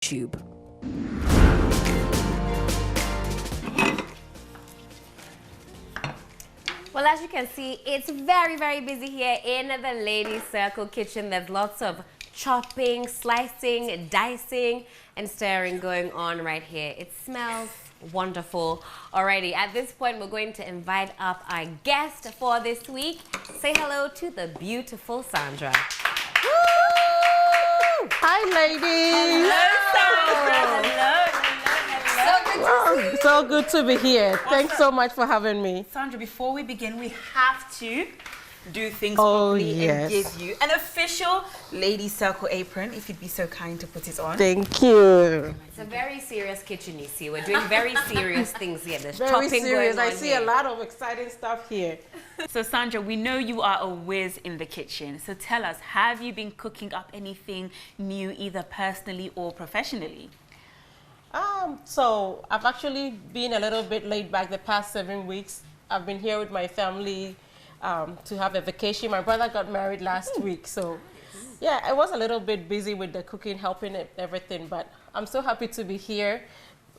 YouTube. Well, as you can see, it's very, very busy here in the Ladies Circle kitchen. There's lots of chopping, slicing, dicing, and stirring going on right here. It smells wonderful. Alrighty, at this point, we're going to invite up our guest for this week. Say hello to the beautiful Sandra. Woo! Hi, ladies. Hello, Sandra. Hello. So good to be here. Thanks so much for having me. Sandra, before we begin, we have to do things Oh, properly yes. and give you an official Lady Circle apron, if you'd be so kind to put it on. Thank you. It's a very serious kitchen, you see. We're doing very serious things here. There's Very chopping serious. going on I see here. a lot of exciting stuff here. So Sandra, we know you are a whiz in the kitchen. So tell us, have you been cooking up anything new, either personally or professionally? So I've actually been a little bit laid back the past 7 weeks. I've been here with my family to have a vacation. My brother got married last week, so yeah, I was a little bit busy with the cooking, helping and everything, but I'm so happy to be here.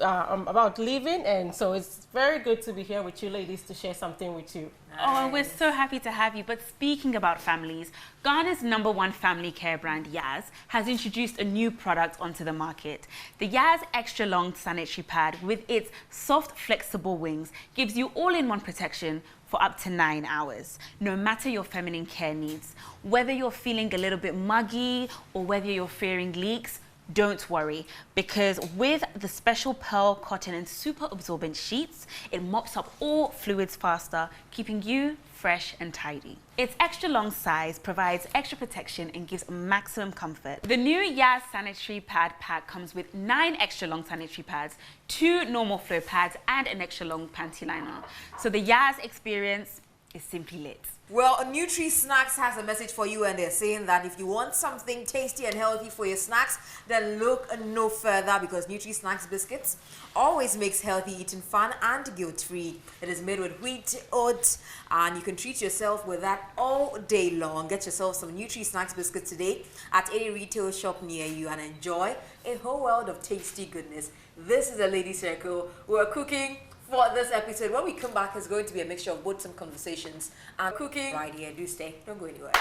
I'm about leaving, and so it's very good to be here with you ladies to share something with you. Oh, we're so happy to have you. But speaking about families, Ghana's #1 family care brand, Yaz, has introduced a new product onto the market. The Yaz Extra Long Sanitary Pad, with its soft, flexible wings, gives you all-in-one protection for up to 9 hours, no matter your feminine care needs. Whether you're feeling a little bit muggy or whether you're fearing leaks, don't worry, because with the special pearl, cotton and super absorbent sheets, it mops up all fluids faster, keeping you fresh and tidy. Its extra long size provides extra protection and gives maximum comfort. The new Yaz Sanitary Pad Pack comes with 9 extra long sanitary pads, 2 normal flow pads, and an extra long panty liner. So the Yaz experience is simply lit. Well, Nutri Snacks has a message for you, and they're saying that if you want something tasty and healthy for your snacks, then look no further, because Nutri Snacks biscuits always makes healthy eating fun and guilt-free. It is made with wheat, oats, and you can treat yourself with that all day long. Get yourself some Nutri Snacks biscuits today at any retail shop near you and enjoy a whole world of tasty goodness. This is a Lady Circle. We're cooking for this episode. When we come back, it's going to be a mixture of both some conversations and cooking. Right here, do stay, don't go anywhere.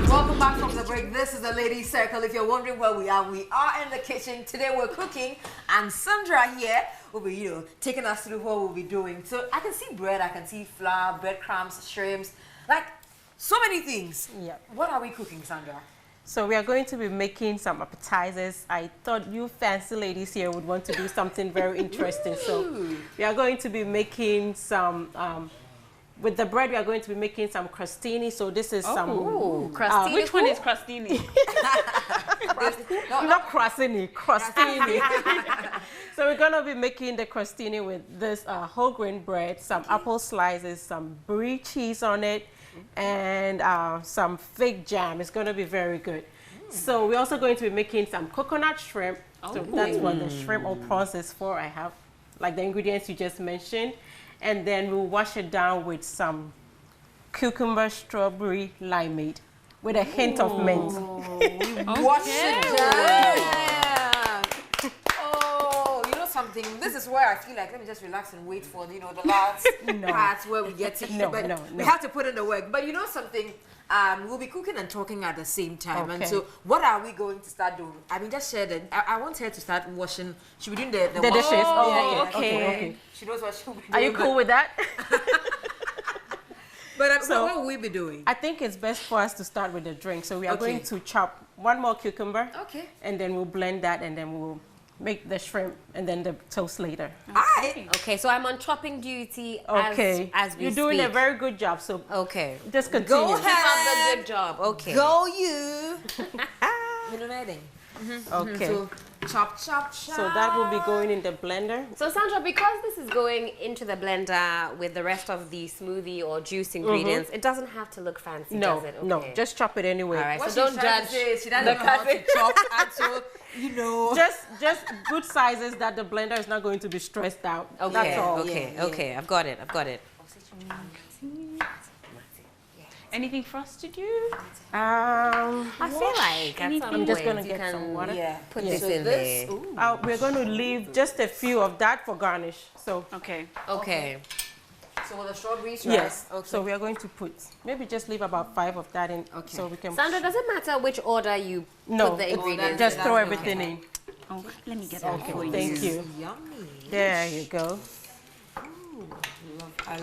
Welcome back from the break. This is the Ladies Circle. If you're wondering where we are in the kitchen. Today we're cooking, and Sandra here will be, taking us through what we'll be doing. So I can see bread, I can see flour, breadcrumbs, shrimps, like so many things. Yeah. What are we cooking, Sandra? So we are going to be making some appetizers. I thought you fancy ladies here would want to do something very interesting. So we are going to be making some, with the bread, we are going to be making some crostini. So this is crostini. Which one is crostini? not crostini, crostini. So we're going to be making the crostini with this whole grain bread, some apple slices, some brie cheese on it, and some fig jam. It's going to be very good. So we're also going to be making some coconut shrimp. So that's what the shrimp or prawns is for. I have like the ingredients you just mentioned. And then we'll wash it down with some cucumber, strawberry, limeade with a hint of mint. Wash it down. Oh, you know something? This is where I feel like, let me just relax and wait for, the last parts where we get to eat. But we have to put in the work. But you know something? We'll be cooking and talking at the same time. Okay. And so what are we going to start doing? I mean, just share that. I want her to start washing. She'll be doing the dishes. Oh, Oh, okay. She knows what she'll be doing. Are you cool with that? But So- what will we be doing? I think it's best for us to start with the drink. So we are Okay. going to chop one more cucumber. Okay. And then we'll blend that, and then we'll make the shrimp and then the toast later. Aye. Okay, so I'm on chopping duty Okay. as we You're speak. doing a very good job. So Okay. just continue. Go Keep up the ahead. good job. Okay. Go you. You know nothing. Okay. So chop, chop, chop. So that will be going in the blender. So Sandra, because this is going into the blender with the rest of the smoothie or juice ingredients, it doesn't have to look fancy, No, does it? no, Okay. just chop it anyway. All right, What so don't she's trying judge. to say is she doesn't the know how to cousin. chop, and so Just good sizes that the blender is not going to be stressed out. Okay, That's all. okay, Yeah, okay. I've got it. I've got it. Anything for us to do? I feel like at some I'm just point going to you get some can water. Yeah. put Yeah. this So in this, there. ooh. We're going to leave just a few of that for garnish. So Okay. Okay. So with the strawberries, right? yes. Okay. So we are going to put maybe just leave about 5 of that in, Okay. so we can. Sandra, does it matter which order you No, put the it's- ingredients just in? throw Okay. everything in. Oh, let me get that for you. Thank you. Yummy. There you go. I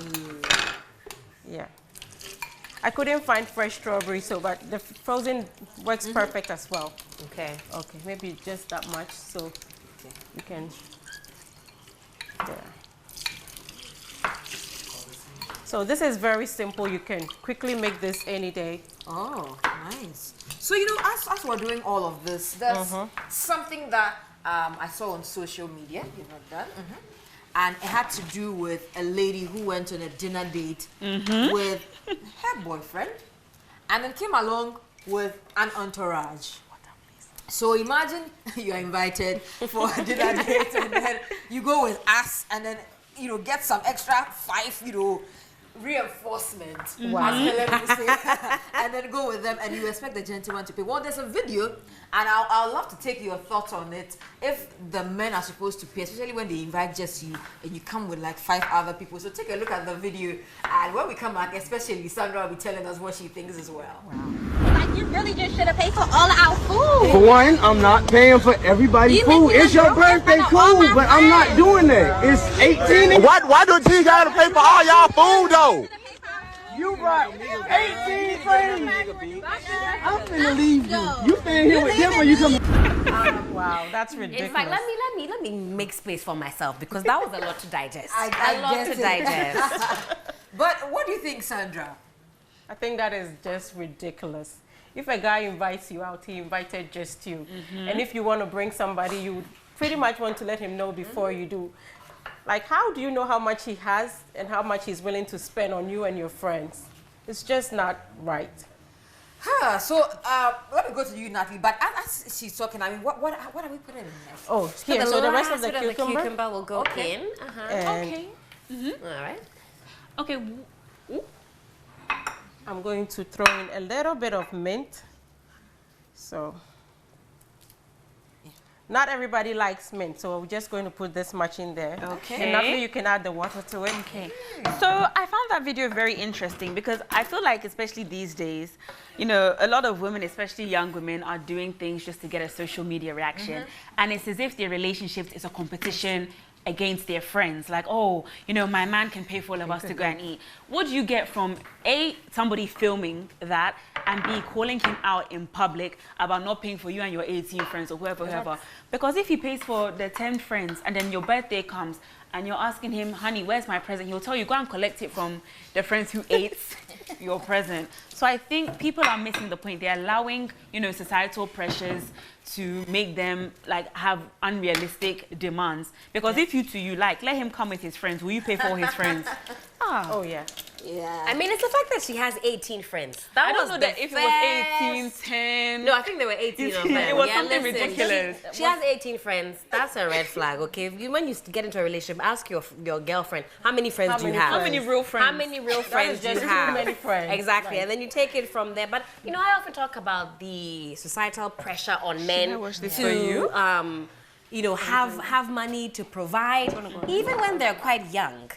Yeah. I couldn't find fresh strawberry, so but the frozen works perfect as well. Okay. Okay, maybe just that much, so you can. There. So this is very simple. You can quickly make this any day. Oh, nice. So, you know, as we're doing all of this, there's something that I saw on social media, you know that, and it had to do with a lady who went on a dinner date with her boyfriend and then came along with an entourage. So imagine you're invited for a dinner date and then you go with us and then, you know, get some extra 5, you know, reinforcement, Wow. as Helen would say, and then go with them and you expect the gentleman to pay. Well, there's a video and I'll love to take your thoughts on it. If the men are supposed to pay, especially when they invite just you and you come with like 5 other people. So take a look at the video and when we come back, especially Sandra will be telling us what she thinks as well. Like, you really just should have paid for all our food. For one, I'm not paying for everybody's You food. making It's a your joke in birthday, front of all cool, my but I'm not friends. doing that. It's 18. Why do you gotta pay for all y'all food though? You brought 18 friends. I'm finna leave you. You staying here with them or you coming? Wow, that's ridiculous. In fact, let me make space for myself because that was a lot to digest. I a lot get to it. digest. But what do you think, Sandra? I think that is just ridiculous. If a guy invites you out, he invited just you. And if you want to bring somebody, you pretty much want to let him know before you do. Like, how do you know how much he has and how much he's willing to spend on you and your friends? It's just not right. So let me go to you, Natalie. But as she's talking, I mean, what are we putting in next? Oh, here, so the rest of the last bit cucumber. will go in. And Okay. All right. Okay. I'm going to throw in a little bit of mint. So, not everybody likes mint, so we're just going to put this much in there. Okay. And Natalie, you can add the water to it. Okay. So I found that video very interesting because I feel like, especially these days, you know, a lot of women, especially young women, are doing things just to get a social media reaction. And it's as if their relationships is a competition against their friends. Like, oh, you know, my man can pay for all of us to go and eat. What do you get from A, somebody filming that, and B, calling him out in public about not paying for you and your 18 friends or whoever? Because if he pays for the 10 friends and then your birthday comes and you're asking him, honey, where's my present? He'll tell you, go and collect it from the friends who ate your present. So I think people are missing the point. They're allowing, you know, societal pressures to make them like have unrealistic demands. Because if you like, let him come with his friends. Will you pay for his friends? Oh, yeah. Yeah. I mean, it's the fact that she has 18 friends. That I don't was know the that if it was 18, 10. No, I think there were 18 of them. It was something ridiculous. She has 18 friends. That's a red flag, okay? When you get into a relationship, ask your girlfriend, how many friends do you have? How many real friends? How many real friends do you just too have? many friends. Exactly, Right. and then you take it from there. But, you know, I often talk about the societal pressure on men watch this to, for you? you know, have money to provide, even when they're quite young.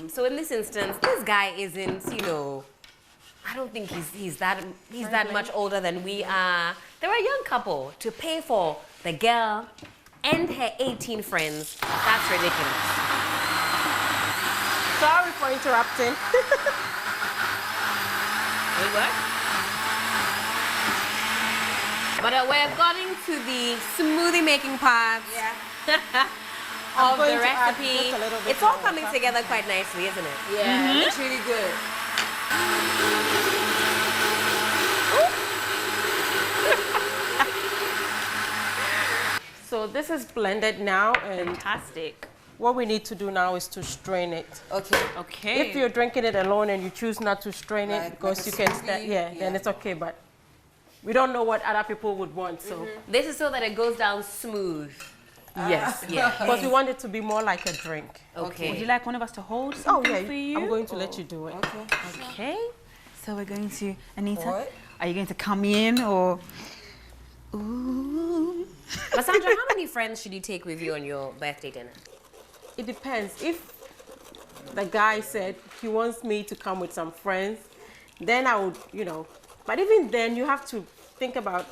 So in this instance, this guy isn't, you know, I don't think he's that much older than we are. They're a young couple. To pay for the girl and her 18 friends, that's ridiculous. Sorry for interrupting. Wait, what? But we're getting to the smoothie making part. Yeah. Of going the to add recipe. just a little bit It's all more coming water. together quite nicely, isn't it? Yeah, looks really good. So this is blended now, and Fantastic. what we need to do now is to strain it. Okay. Okay. If you're drinking it alone and you choose not to strain it Like because a you can, smoothie, then yeah. it's okay. But we don't know what other people would want, so This is so that it goes down smooth. yes, Yeah. because we want it to be more like a drink. Okay. Would you like one of us to hold Oh something yeah, for you? I'm going to let you do it. Okay. Okay. So we're going to, Anita, What? are you going to come in or? Ooh. But Sandra, how many friends should you take with you on your birthday dinner? It depends. If the guy said he wants me to come with some friends, then I would, but even then you have to think about,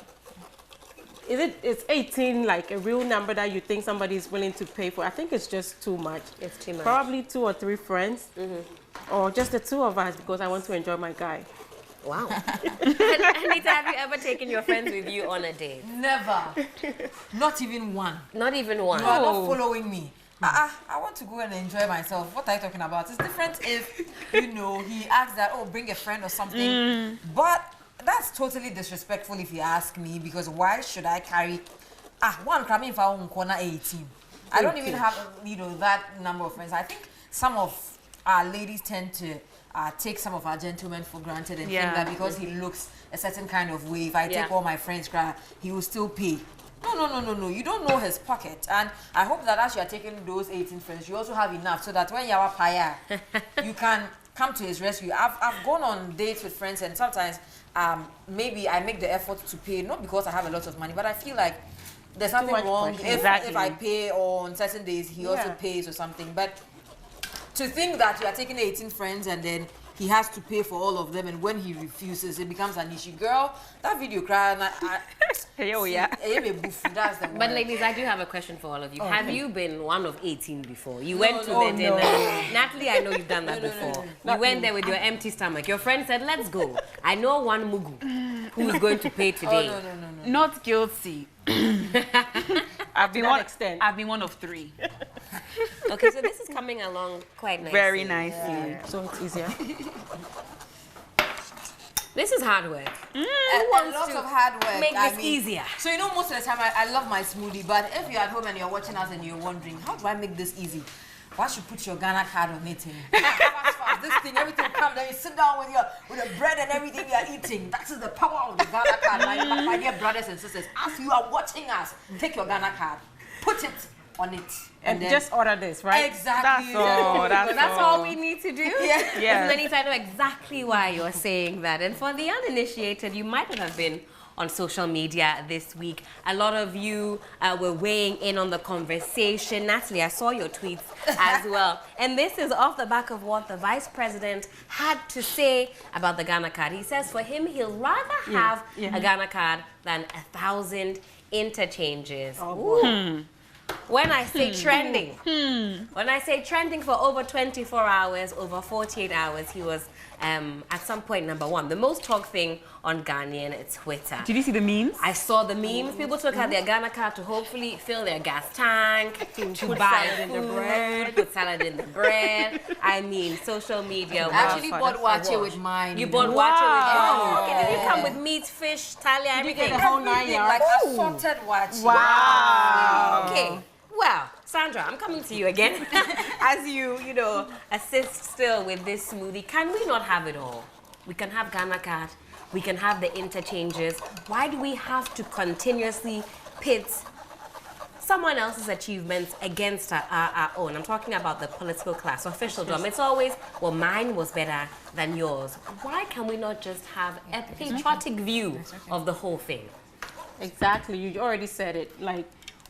is 18 like a real number that you think somebody is willing to pay for? I think it's just too much. It's too much. Probably 2 or 3 friends, or just the 2 of us because I want to enjoy my guy. Wow. Anita, have you ever taken your friends with you on a date? Never. Not even one. Not even one. You are not following me. I want to go and enjoy myself. What are you talking about? It's different if, he asks that, oh, bring a friend or something. But that's totally disrespectful if you ask me, because why should I carry... one coming if I own corner 18. I don't even have, that number of friends. I think some of our ladies tend to take some of our gentlemen for granted and think that because he looks a certain kind of way, if I take all my friends, he will still pay. No. You don't know his pocket. And I hope that as you are taking those 18 friends, you also have enough so that when you are paya, you can come to his rescue. I've gone on dates with friends, and sometimes maybe I make the effort to pay, not because I have a lot of money, but I feel like there's nothing wrong if I pay, or on certain days he also pays or something. But to think that you are taking 18 friends and then he has to pay for all of them, and when he refuses, it becomes an issue. Girl, that video cry, that's the But word. ladies, I do have a question for all of you. Have you been one of 18 before? You went to the dinner. Natalie, I know you've done that before. You went there with your empty stomach. Your friend said, let's go. I know one mugu who is going to pay today. No. Not guilty. I've been one of 3. Okay, so this is coming along quite nicely. Very nicely. So it's easier. This is hard work. Lots of hard work. Make this easier. So most of the time I love my smoothie, but if you're at home and you're watching us and you're wondering, how do I make this easy? Why should you put your Ghana card on it? Fast. This thing, everything will come. Then you sit down with the bread and everything you are eating. That is the power of the Ghana card. My dear brothers and sisters, as you are watching us, take your Ghana card, put it on it, And then, just order this, right? Exactly. That's all we need to do? Yeah. Ladies, I know exactly why you're saying that. And for the uninitiated, you might have been on social media this week. A lot of you were weighing in on the conversation. Natalie, I saw your tweets as well. And this is off the back of what the Vice President had to say about the Ghana card. He says for him, he'll rather have a Ghana card than 1,000 interchanges. When I say trending, when I say trending for over 24 hours, over 48 hours, he was at some point #1. The most talked thing on Ghanaian Twitter. Did you see the memes? I saw the memes. People took out their Ghana card to hopefully fill their gas tank, to buy salad in the bread. put salad in the bread. I mean, social media. I actually bought wache with mine. You bought wache with yours? Okay, did you come with meat, fish, talia, everything? get the whole 9 yards? Like assorted wache. Wow. Okay. Well, Sandra, I'm coming to you again. As you assist still with this smoothie. Can we not have it all? We can have Ghana card. We can have the interchanges. Why do we have to continuously pit someone else's achievements against our own? I'm talking about the political class, officialdom. It's always, well, mine was better than yours. Why can we not just have a patriotic view of the whole thing? Exactly. You already said it. Like,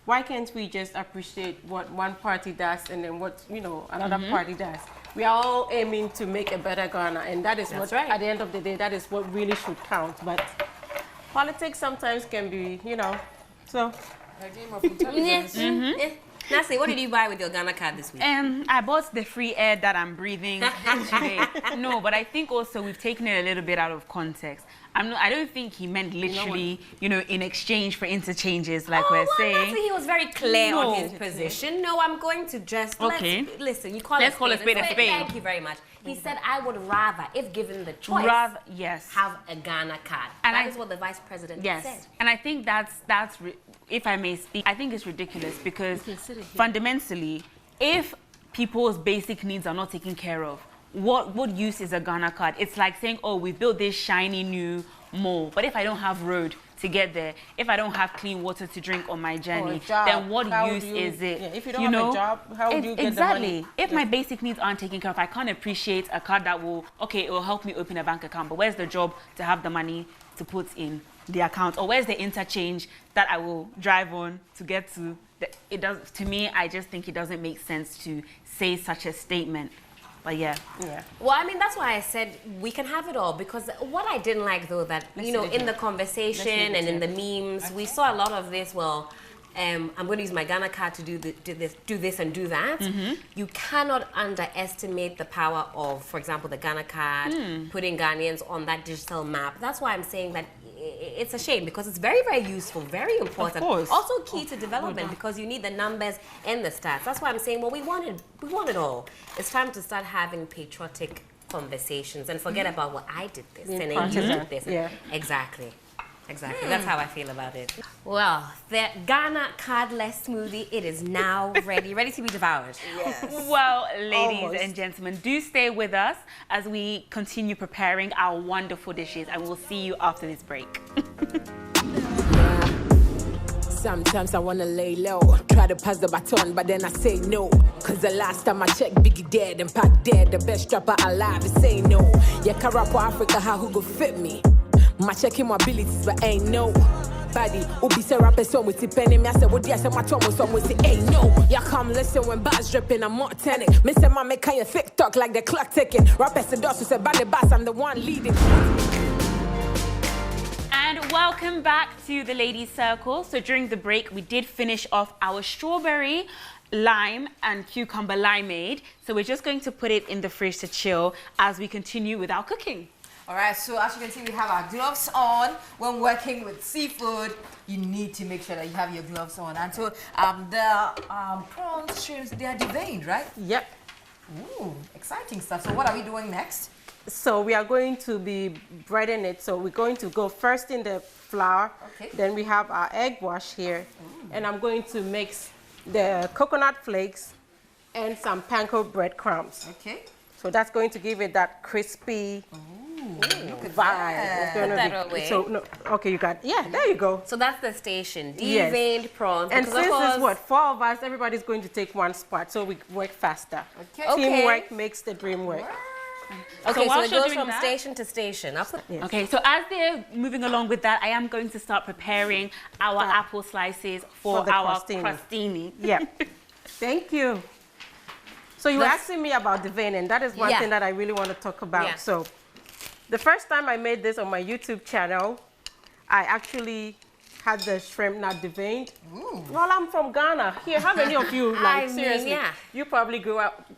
why can't we just appreciate what one party does and then what, another party does? We are all aiming to make a better Ghana, and that is That's what, right. at the end of the day, that is what really should count. But politics sometimes can be, so. A game of intelligence. Nasi, what did you buy with your Ghana card this week? I bought the free air that I'm breathing today. No, but I think also we've taken it a little bit out of context. I don't think he meant literally, in exchange for interchanges, like we're saying. Nasi, he was very clear on his position. No, I'm going to just listen. You Let's call a spade a spade. Thank you very much. He said, I would rather, if given the choice, have a Ghana card. And that is what the Vice President said. And I think that's if I may speak, I think it's ridiculous because fundamentally, if people's basic needs are not taken care of, what use is a Ghana card? It's like saying, oh, we built this shiny new mall, but if I don't have road to get there. If I don't have clean water to drink on my journey, job, then what use you, is it? Yeah, if you don't have a job, how would you get exactly. the money? If my basic needs aren't taken care of, I can't appreciate a card that will, okay, it will help me open a bank account, but where's the job to have the money to put in the account? Or where's the interchange that I will drive on to get to? It does, to me, I just think it doesn't make sense to say such a statement. But yeah. Well, I mean, that's why I said we can have it all, because what I didn't like, though, that, you know, in the conversation and in the memes, we saw a lot of this, well, I'm going to use my Ghana card to do this and do that. You cannot underestimate the power of, for example, the Ghana card, putting Ghanaians on that digital map. That's why I'm saying that it's a shame, because it's very, very useful, very important. Of course. Also key to development, because you need the numbers and the stats. That's why I'm saying, well, we want it all. It's time to start having patriotic conversations and forget about, well, I did this and I did this. Yeah. Exactly. Exactly. That's how I feel about it. Well, the Ghana cardless smoothie, it is now ready to be devoured. Yes. Well, ladies Almost. and gentlemen, do stay with us as we continue preparing our wonderful dishes, and we'll see you after this break. Sometimes I wanna lay low, try to pass the baton, but then I say no. Cause the last time I checked, Biggie dead and Pac dead, the best rapper alive is say no. Yeah, Karapo Africa, how who go fit me? My checking my abilities, but ain't no. Body, Ubi say rapper song with the penny, me I say, what do I say my tongue song with the ain't no. Yeah, come listen when bars dripping, I'm not telling. Me say, man, make kind of thick talk like the clock ticking. Rappers the dust, who say, bad the bass, I'm the one leading. And welcome back to the Ladies Circle. So during the break, we did finish off our strawberry, lime, and cucumber limeade. So we're just going to put it in the fridge to chill as we continue with our cooking. All right, so as you can see, we have our gloves on. When working with seafood, you need to make sure that you have your gloves on. And so the prawns, shrimps, they are deveined, right? Yep. Ooh, exciting stuff. So what are we doing next? So we are going to be breading it. So we're going to go first in the flour. Okay. Then we have our egg wash here. And I'm going to mix the coconut flakes and some panko breadcrumbs. Okay. So that's going to give it that crispy Look at vibe. that. It's gonna Put that away. So no, okay, you got, yeah, there you go. So that's the station, Yes. deveined prawns. And because of since course- it's what, 4 of us, everybody's going to take one spot, so we work faster. Okay. Teamwork makes the dream work. Okay, so whilst it you're goes doing from that- station to station. I'll put Okay, so as they're moving along with that, I am going to start preparing our apple slices for the our crostini. crostini. Yeah. Thank you. So you were Let's- asking me about the vein, and that is one Yeah. thing that I really want to talk about. Yeah. So the first time I made this on my YouTube channel, I actually had the shrimp not deveined. Well, I'm from Ghana. Here, how many of you, like, I mean, seriously, yeah. you probably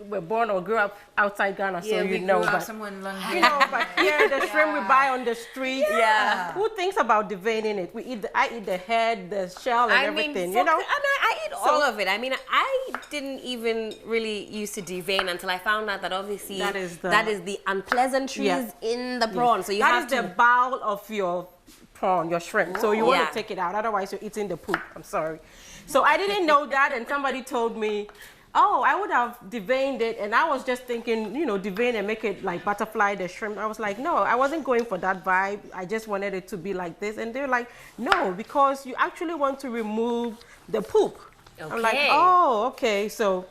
were born or grew up outside Ghana, so Yeah, we you know. grew up But, somewhere in London. you know, but here, the shrimp we buy on the street, Yeah. who thinks about deveining it? I eat the head, the shell, and everything, you know? I eat all of it. I mean, I didn't even really used to devein until I found out that obviously That is the- unpleasantries Yeah. in the prawn. So you That have is to. the bowl of your prawn, your shrimp. So you want Yeah. to take it out, otherwise you're eating the poop. I'm sorry. So I didn't know that, and somebody told me, oh, I would have deveined it, and I was just thinking, you know, devein and make it like butterfly the shrimp. I was like, no, I wasn't going for that vibe. I just wanted it to be like this, and they're like, no, because you actually want to remove the poop. I'm like, Okay. oh, okay. So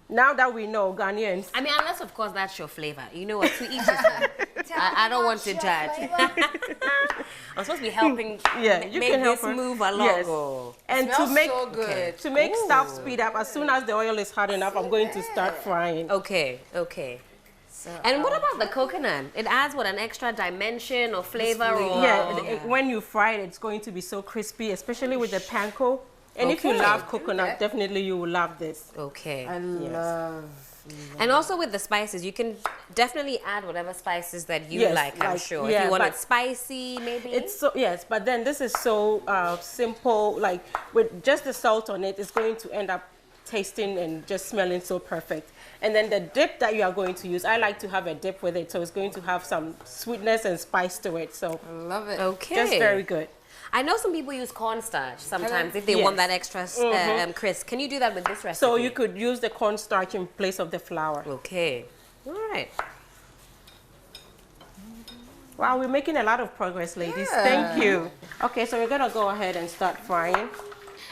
now that we know, Ghanaians. I mean, unless of course that's your flavor. You know what? To each his own. I don't want to judge. I'm supposed to be helping Yeah, you make can help this her. move along. Yes. Oh. And to Smells make so good. to make stuff speed up, as soon as the oil is hot enough, I'm going to start frying. Okay, okay. And what about the coconut? It adds what, an extra dimension or flavor or Yeah, when you fry it, it's going to be so crispy, especially with the panko. And if you Okay. love coconut, definitely you will love this. Okay. I love. And also with the spices, you can definitely add whatever spices that you Yes, like, I'm like, sure. yeah, if you want it but spicy, maybe. It's so, yes, but then this is so simple, like with just the salt on it, it's going to end up tasting and just smelling so perfect. And then the dip that you are going to use, I like to have a dip with it, so it's going to have some sweetness and spice to it. So I love it. okay. just very good. I know some people use cornstarch sometimes if they Yes. want that extra crisp. Can you do that with this recipe? So you could use the cornstarch in place of the flour. Okay. All right. Wow, we're making a lot of progress, ladies. Thank you. Okay, so we're gonna go ahead and start frying.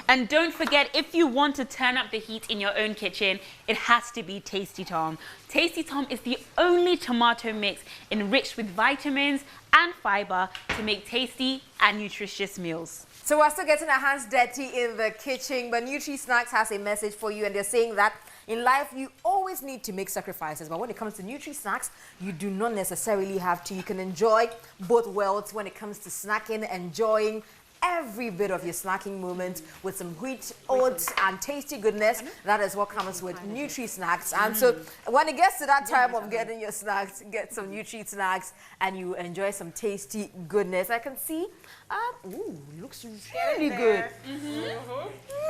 And don't forget, if you want to turn up the heat in your own kitchen, it has to be Tasty Tom. Tasty Tom is the only tomato mix enriched with vitamins and fiber to make tasty and nutritious meals. So we're still getting our hands dirty in the kitchen, but Nutri Snacks has a message for you, and they're saying that in life you always need to make sacrifices, but when it comes to Nutri Snacks, you do not necessarily have to. You can enjoy both worlds when it comes to snacking, enjoying every bit of your snacking moment with some wheat, oats, and tasty goodness. That is what comes with Nutri Snacks. And so when it gets to that time of getting your snacks, get some Nutri Snacks and you enjoy some tasty goodness. I can see, ooh, looks really good.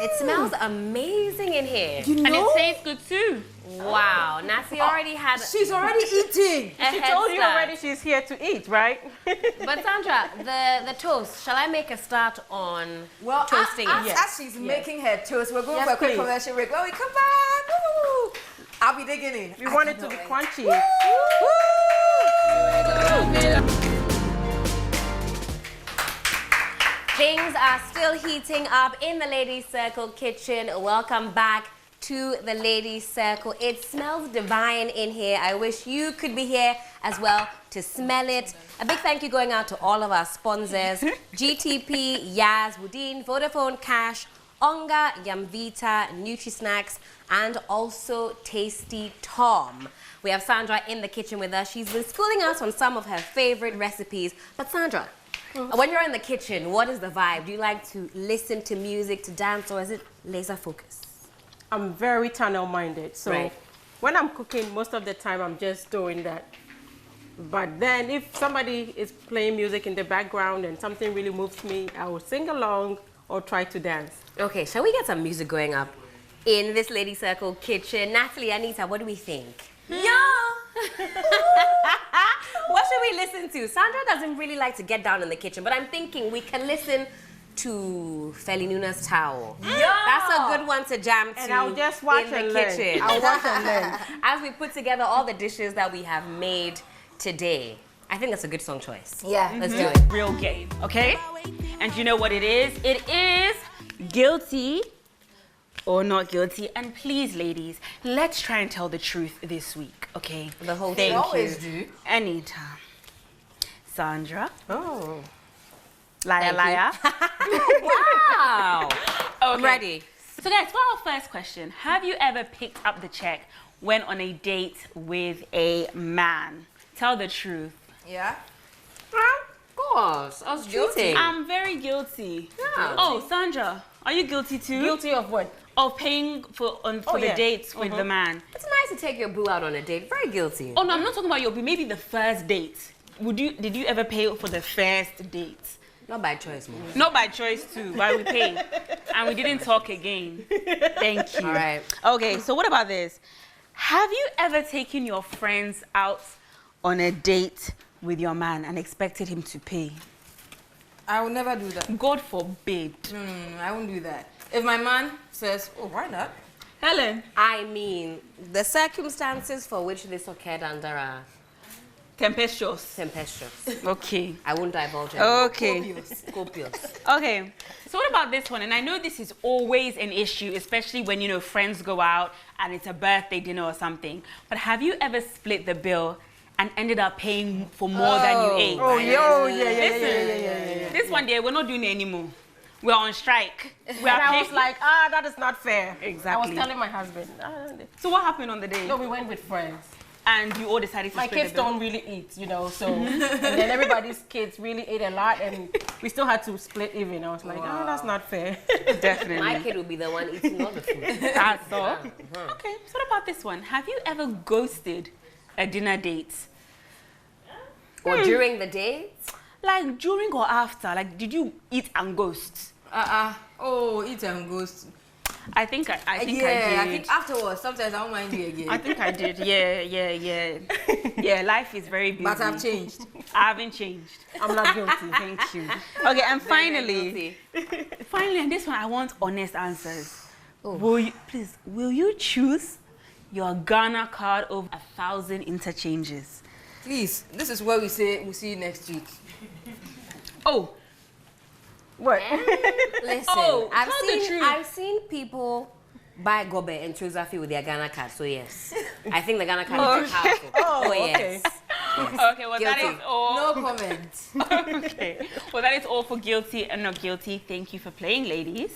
It smells amazing in here. You know? And it tastes good too. Wow, Nasi already had. She's already eating. a She head told you start. already she's here to eat, right? But Sandra, the toast, shall I make a start on Well, toasting it? as she's making her toast, we're going Yes, for a quick please. commercial break. When we come back, woo, I'll be digging in. We want it to be crunchy. Things are still heating up in the Ladies Circle kitchen. Welcome back to the Ladies Circle. It smells divine in here. I wish you could be here as well to smell it. A big thank you going out to all of our sponsors. GTP, Yaz, Woodin, Vodafone Cash, Onga, Yumvita, Nutri-Snacks, and also Tasty Tom. We have Sandra in the kitchen with us. She's been schooling us on some of her favorite recipes. But Sandra, when you're in the kitchen, what is the vibe? Do you like to listen to music, to dance, or is it laser focused? I'm very tunnel-minded, so Right. when I'm cooking, most of the time I'm just doing that. But then if somebody is playing music in the background and something really moves me, I will sing along or try to dance. Okay, shall we get some music going up in this Lady Circle kitchen? Natalie, Anita, what do we think? What should we listen to? Sandra doesn't really like to get down in the kitchen, but I'm thinking we can listen to Feli Nuna's Towel. That's a good one to jam to And I'll just watch in the and learn. kitchen. I'll watch and learn. As we put together all the dishes that we have made today. I think that's a good song choice. Yeah. Let's do it. Real game, okay? And you know what it is? It is guilty or not guilty. And please, ladies, let's try and tell the truth this week, okay? The whole Thank thing. you. Always do. Anytime. Sandra, Oh. liar, Thank liar. Wow. I'm Okay. ready. So guys, for our first question, have you ever picked up the check when on a date with a man? Tell the truth. Yeah. Of course. I was cheating. I'm very guilty. Yeah. Oh, Sandra, are you guilty too? Guilty of what? Of paying for the yeah. dates with the man. It's nice to take your boo out on a date. Very guilty. Oh no, I'm not talking about your, maybe the first date. Did you ever pay for the first date? Not by choice, Mom. Not by choice too, but we paid. And we didn't talk again. Thank you. All right. Okay, so what about this? Have you ever taken your friends out on a date with your man and expected him to pay? I would never do that. God forbid. I won't do that. If my man says, oh, why not? Helen. I mean, the circumstances for which this occurred under are Tempestuous. tempestuous. Okay. I won't divulge it. Okay. Copious. Okay. So what about this one? And I know this is always an issue, especially when, you know, friends go out and it's a birthday dinner or something. But have you ever split the bill and ended up paying for more than you ate? Oh, yeah, oh, yeah, yeah, Listen, yeah. this one day, we're not doing it anymore. We're on strike. And I was like, that is not fair. Exactly. I was telling my husband. So what happened on the day? No, we went with friends. And you all decided to My split kids the bill? don't really eat, you know, so, and then everybody's kids really ate a lot, and we still had to split even. I was like, oh, that's not fair. Definitely. My kid will be the one eating all the food. That's all. Okay, so what about this one? Have you ever ghosted a dinner date? Or during the date? Like during or after? Like, did you eat and ghost? Oh, eat and ghost. I think I I did. think afterwards, sometimes I won't mind you again. I think I did. Yeah. Yeah, life is very busy. But I've changed. I haven't changed. I'm not guilty. Thank you. Okay, and finally, Guilty. and this one, I want honest answers. Will you choose your Ghana card over 1,000 interchanges? Please, this is where we say we'll see you next week. Oh, What? Listen, Oh, tell the truth. I've seen people buy gobe and Chozafi with their Ghana card, so yes. I think the Ghana card is powerful. Oh, yes. okay. Well, that Guilty. is all. No comment. Okay. Well, that is all for guilty and not guilty. Thank you for playing, ladies.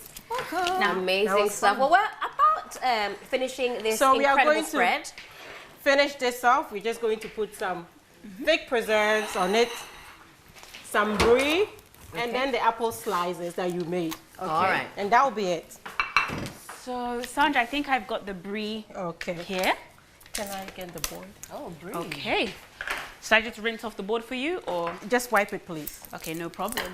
Amazing was stuff. fun. Well, we're about finishing this So we are incredible going to spread. Finish this off. We're just going to put some fig preserves on it, some brie, and then the apple slices that you made. Okay. All right. And that will be it. So, Sandra, I think I've got the brie Okay. here. Can I get the board? Oh, brie. Okay. Should I just rinse off the board for you, or? Just wipe it, please. Okay, no problem.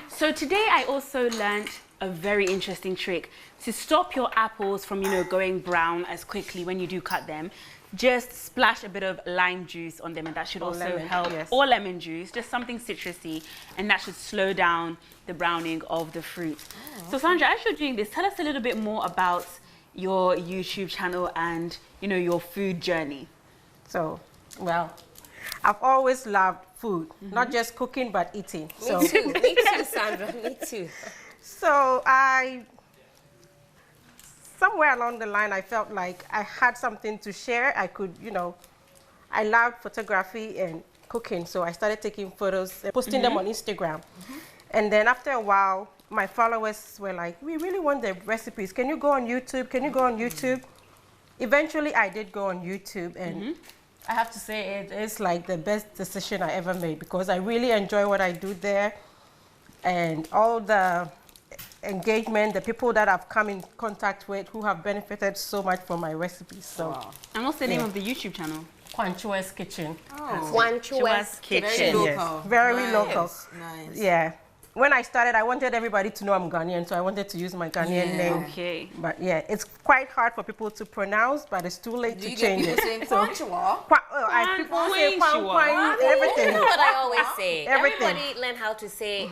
So today I also learned a very interesting trick to stop your apples from, going brown as quickly when you do cut them. Just splash a bit of lime juice on them, and that should also lemon, help. yes. Or lemon juice, just something citrusy, and that should slow down the browning of the fruit. So Sandra, as you're doing this, tell us a little bit more about your YouTube channel and, your food journey. So, well, I've always loved food, not just cooking, but eating. So, Me too, Sandra. Me too. so somewhere along the line, I felt like I had something to share. I could, I loved photography and cooking, so I started taking photos and posting them on Instagram. And then after a while, my followers were like, we really want the recipes. Can you go on YouTube? Can you go on YouTube? Eventually, I did go on YouTube, and I have to say it is like the best decision I ever made, because I really enjoy what I do there, and all the engagement, the people that I've come in contact with who have benefited so much from my recipes. So, And what's the name of the YouTube channel? Kwanchua's Kitchen. Kwanchua's Kitchen. Very local. Yes, very Nice. local. Nice. Yeah. When I started, I wanted everybody to know I'm Ghanaian, so I wanted to use my Ghanaian name. Okay. But yeah, it's quite hard for people to pronounce, but it's too late Do to you get change people it. saying Kwanchua? People say kwan, kwan, You everything. know what I always say? Everything. Everybody learn how to say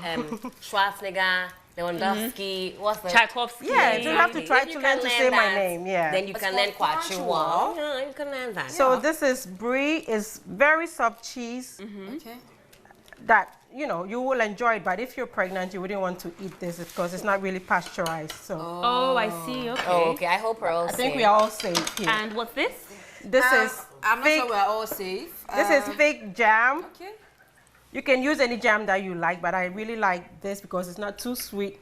Schwarzenegger, Lewandowski, what's the... Tchaikovsky. Yeah, you have to try If you to can learn to say my that, name, yeah. Then you It's can learn called Quachua. Yeah, you can learn that. So this is brie, is very soft cheese Okay. that, you will enjoy it, but if you're pregnant, you wouldn't want to eat this because it's not really pasteurized. So Oh, I see. Okay. Oh, okay. I hope we're all I think safe. we are all safe here. And what's this? This is I'm not fig, sure we're all safe. this is fig jam. Okay. You can use any jam that you like, but I really like this because it's not too sweet.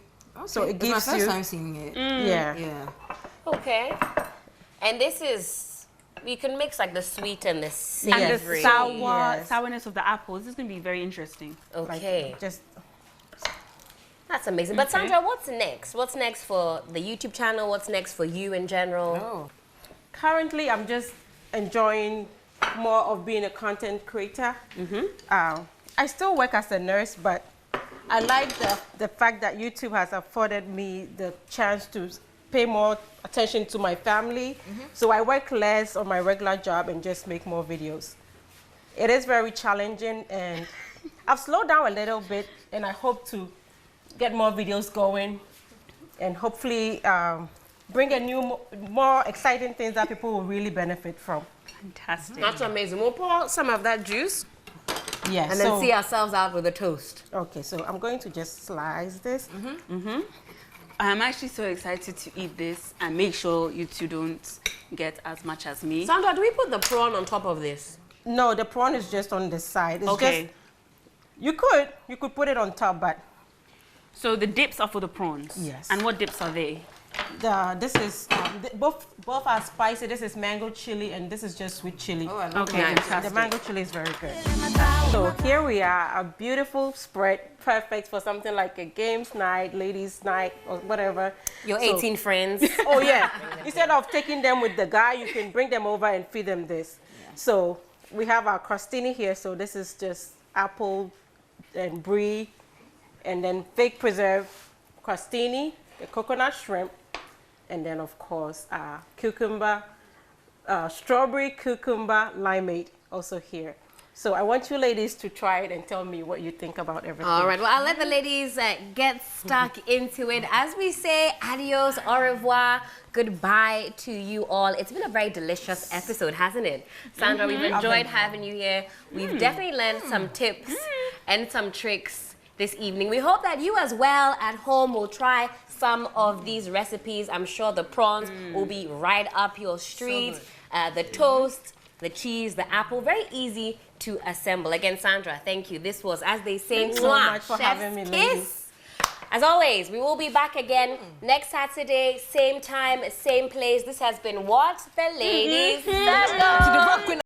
So it It's gives my first you, time seeing it. yeah. Yeah. Okay. And this is, you can mix like the sweet and the And savory. the Yes. sourness of the apples. This is going to be very interesting. Okay. Just That's amazing. But Okay. Sandra, what's next? What's next for the YouTube channel? What's next for you in general? Oh. currently, I'm just enjoying more of being a content creator. I still work as a nurse, but I like the fact that YouTube has afforded me the chance to pay more attention to my family. So I work less on my regular job and just make more videos. It is very challenging, and I've slowed down a little bit, and I hope to get more videos going and hopefully bring a new, more exciting things that people will really benefit from. Fantastic. That's amazing. We'll pour some of that juice Yes. and then see ourselves out with a toast. Okay, so I'm going to just slice this. I'm actually so excited to eat this, and make sure you two don't get as much as me. Sandra, do we put the prawn on top of this? No, the prawn is just on the side. It's Okay. just, you could put it on top, but So the dips are for the prawns. Yes. And what dips are they? this is, both are spicy. This is mango chili, and this is just sweet chili. Oh, I love Okay, that. fantastic. The mango chili is very good. So here we are, a beautiful spread, perfect for something like a games night, ladies night, or whatever. Your So- 18 friends. Oh yeah. Instead of taking them with the guy, you can bring them over and feed them this. So we have our crostini here. So this is just apple and brie, and then fig preserve crostini, the coconut shrimp, and then of course cucumber, strawberry cucumber limeade also here. So I want you ladies to try it and tell me what you think about everything. All right, well, I'll let the ladies get stuck into it. As we say, adios, au revoir, goodbye to you all. It's been a very delicious episode, hasn't it? Sandra, we've enjoyed having you here. We've definitely learned some tips and some tricks this evening. We hope that you as well at home will try some of these recipes. I'm sure the prawns will be right up your street. The toast, the cheese, the apple, very easy to assemble. Again, Sandra, thank you. This was, as they say, Thanks so much for having me, ladies. kiss. As always, we will be back again next Saturday, same time, same place. This has been What the Ladies